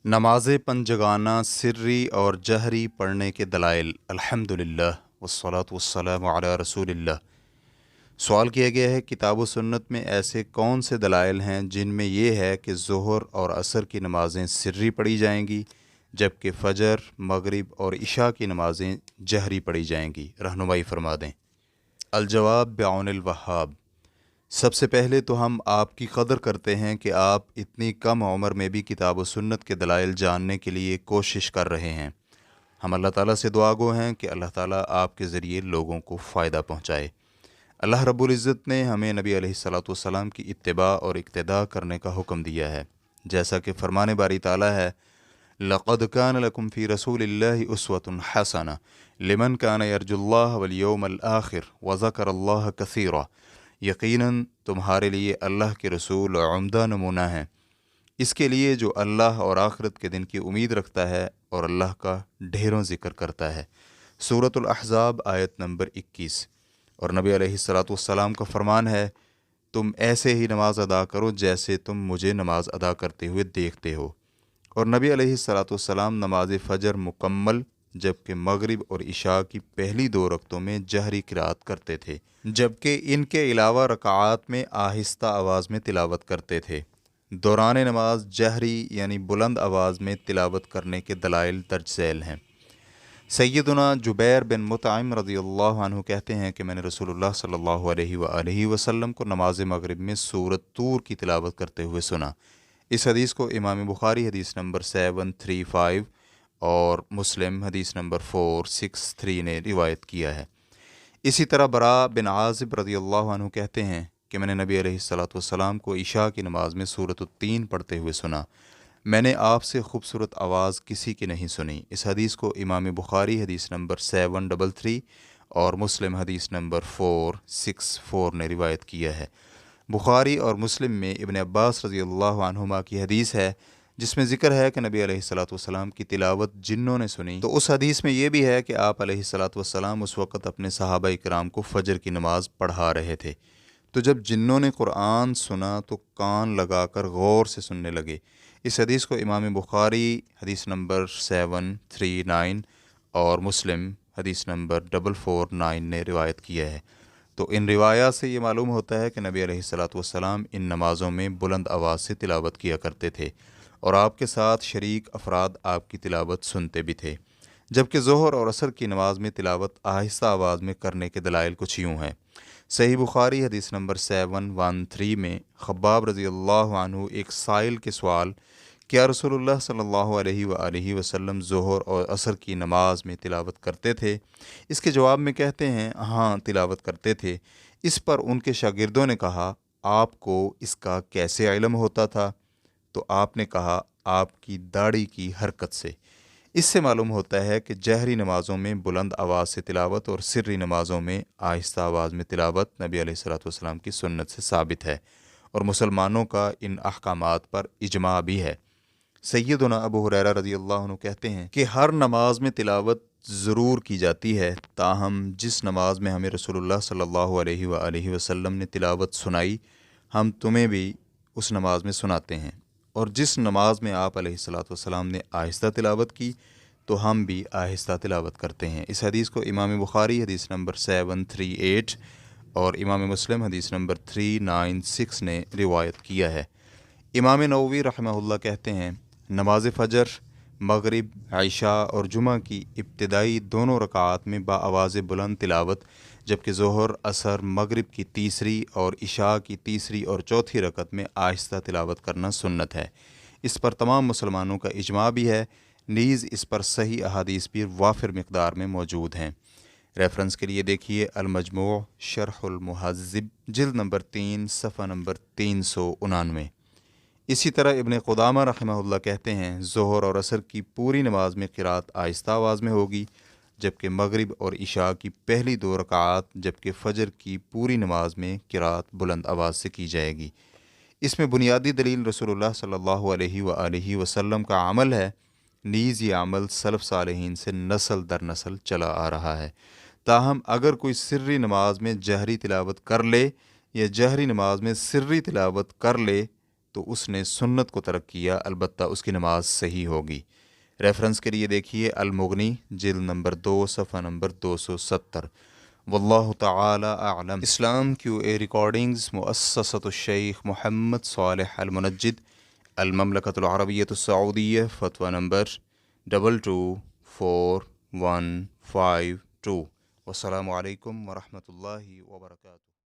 नमाज़ पंजगाना सिर्री और जहरी पढ़ने के दलाइल। अल्हम्दुलिल्लाह वस्सलातु वस्सलामु अला रसूलिल्लाह। सवाल किया गया है, किताब व सुन्नत में ऐसे कौन से दलाइल हैं जिनमें ये है कि ज़ोहर और असर की नमाज़ें सिर्री पढ़ी जाएंगी जबकि फ़जर, मगरिब और इशा की नमाज़ें जहरी पढ़ी जाएंगी। रहनुमाई फरमा दें। अलजवाब बिआउनिल वहाब। सबसे पहले तो हम आपकी कदर करते हैं कि आप इतनी कम उम्र में भी किताब व सुन्नत के दलाइल जानने के लिए कोशिश कर रहे हैं। हम अल्लाह ताला से दुआ गो हैं कि अल्लाह ताला आपके ज़रिए लोगों को फ़ायदा पहुँचाए। अल्लाह रब्बुल इज़्ज़त ने हमें नबी अलैहिस्सलातु वस्सलाम की इत्तिबा और इक्तिदा करने का हुक्म दिया है, जैसा कि फरमाने बारी ताला है, लक़द कान लकुम फ़ी रसूलिल्लाहि उस्वतुन हसना लिमन कान यरजुल्लाह वल यौमल आखिर व ज़करल्लाह कसीरा। यकीनन तुम्हारे लिए अल्लाह के रसूल उम्दा नमूना है, इसके लिए जो अल्लाह और आखिरत के दिन की उम्मीद रखता है और अल्लाह का ढेरों ज़िक्र करता है। सूरतुल अहज़ाब आयत नंबर 21। और नबी अलैहिस्सलातु वस्सलाम का फरमान है, तुम ऐसे ही नमाज अदा करो जैसे तुम मुझे नमाज अदा करते हुए देखते हो। और नबी अलैहिस्सलातु वस्सलाम नमाज फ़जर मुकम्मल जबकि मगरिब और इशा की पहली दो रकतों में जहरी क़िराअत करते थे, जबकि इनके अलावा रकाआत में आहिस्ता आवाज़ में तिलावत करते थे। दौरान नमाज जहरी यानी बुलंद आवाज़ में तिलावत करने के दलाइल दर्ज झैल हैं। सैयदना जुबैर बिन मुतइम रज़ियल्लाहु अन्हु कहते हैं कि मैंने रसूलुल्लाह सल्लल्लाहु अलैहि वसल्लम को नमाज मगरिब में सूरत तूर की तिलावत करते हुए सुना। इस हदीस को इमाम बुखारी हदीस नंबर 735 और मुस्लिम हदीस नंबर 463 ने रिवायत किया है। इसी तरह बरा बिन आज़िब रज़ियल्लाहु अन्हु कहते हैं कि मैंने नबी अलैहिस्सलातु वस्सलाम को इशा की नमाज में सूरत तीन पढ़ते हुए सुना। मैंने आपसे खूबसूरत आवाज़ किसी की नहीं सुनी। इस हदीस को इमाम बुखारी हदीस नंबर 733 और मुस्लिम हदीस नंबर 464 ने रिवायत किया है। बुखारी और मुस्लिम में इब्न अब्बास रज़ियल्लाहु अन्हुमा की हदीस है जिसमें ज़िक्र है कि नबी अलैहिस्सलातु वस्सलाम की तिलावत जिन्नों ने सुनी। तो उस हदीस में ये भी है कि आप अलैहिस्सलातु वस्सलाम उस वक़्त अपने सहाबा इकराम को फ़जर की नमाज़ पढ़ा रहे थे। तो जब जिन्नों ने कुरान सुना तो कान लगाकर गौर से सुनने लगे। इस हदीस को इमाम बुखारी हदीस नंबर 739 और मुस्लिम हदीस नंबर 449 ने रिवायत किया है। तो इन रिवायात से ये मालूम होता है कि नबी अलैहिस्सलातु वस्सलाम इन नमाज़ों में बुलंद आवाज़ से तिलावत किया करते थे और आपके साथ शरीक अफराद आपकी तिलावत सुनते भी थे। जबकि ज़ोहर और असर की नमाज में तिलावत आहिस्ता आवाज़ में करने के दलाइल कुछ यूँ हैं। सही बुखारी हदीस नंबर 713 में खब्बाब रज़ियल्लाहु अन्हु एक साइल के सवाल, क्या रसूलुल्लाह सल्लल्लाहु अलैहि वसल्लम ज़ोहर और असर की नमाज में तिलावत करते थे? इसके जवाब में कहते हैं, हाँ तिलावत करते थे। इस पर उनके शागिर्दों ने कहा, आपको इसका कैसे इल्म होता था? तो आपने कहा, आपकी दाढ़ी की हरकत से। इससे मालूम होता है कि जहरी नमाज़ों में बुलंद आवाज़ से तिलावत और सिर्री नमाज़ों में आहिस्ता आवाज़ में तिलावत नबी अलैहिस्सलातु वस्सलाम की सुन्नत से साबित है और मुसलमानों का इन अहकामात पर इजमा भी है। सैयदना अबू हुरैरा रज़ियल्लाहु अन्हु कहते हैं कि हर नमाज में तिलावत ज़रूर की जाती है, ताहम जिस नमाज में हमें रसूलुल्लाह सल्लल्लाहु अलैहि वसल्लम ने तिलावत सुनाई, हम तुम्हें भी उस नमाज में सुनाते हैं, और जिस नमाज में आप अलैहिस्सलातु वस्सलाम ने आहिस्ता तिलावत की तो हम भी आहिस्ता तिलावत करते हैं। इस हदीस को इमाम बुखारी हदीस नंबर 738 और इमाम मुस्लिम हदीस नंबर 396 ने रिवायत किया है। इमाम नववी रहमहुल्लाह कहते हैं, नमाज फ़जर, मगरिब, इशा और जुमा की इब्तिदाई दोनों रकात में बाआवाज़ बुलंद तिलावत, जबकि ज़ोहर, असर, मगरिब की तीसरी और इशा की तीसरी और चौथी रकत में आहिस्ता तिलावत करना सुन्नत है। इस पर तमाम मुसलमानों का इजमा भी है। नीज़ इस पर सही अहादीस भी वाफिर मिक़दार में मौजूद हैं। रेफरेंस के लिए देखिए अल-मजमू' शरहुल मुहज़्ज़िब जिल्द नंबर 3 सफ़ा नंबर 399। इसी तरह इब्न क़ुदामा रहमहुल्लाह कहते हैं, ज़ोहर और असर की पूरी नमाज में क़िराअत आहिस्ता आवाज़ में होगी, जबकि मगरिब और इशा की पहली दो रकात जबकि फ़जर की पूरी नमाज में क़िराअत बुलंद आवाज़ से की जाएगी। इसमें बुनियादी दलील रसूलुल्लाह सल्लल्लाहु अलैहि वसल्लम का अमल है। नीज़ ये अमल सलफ़ सालेहीन से नस्ल दर नस्ल चला आ रहा है। ताहम अगर कोई सिर्री नमाज में जहरी तिलावत कर ले या जहरी नमाज में सिर्री तिलावत कर ले تو اس نے سنت کو ترک کیا، البتہ اس کی نماز صحیح ہوگی۔ ریفرنس کے لیے دیکھیے المغنی جلد نمبر 2 صفحہ نمبر 270۔ واللہ تعالی اعلم۔ اسلام کیو اے ریکارڈنگز مؤسسۃ الشیخ محمد صالح المنجد، المملکۃ العربیۃ السعودیہ، فتویٰ نمبر 224152۔ والسلام علیکم ورحمۃ اللہ وبرکاتہ۔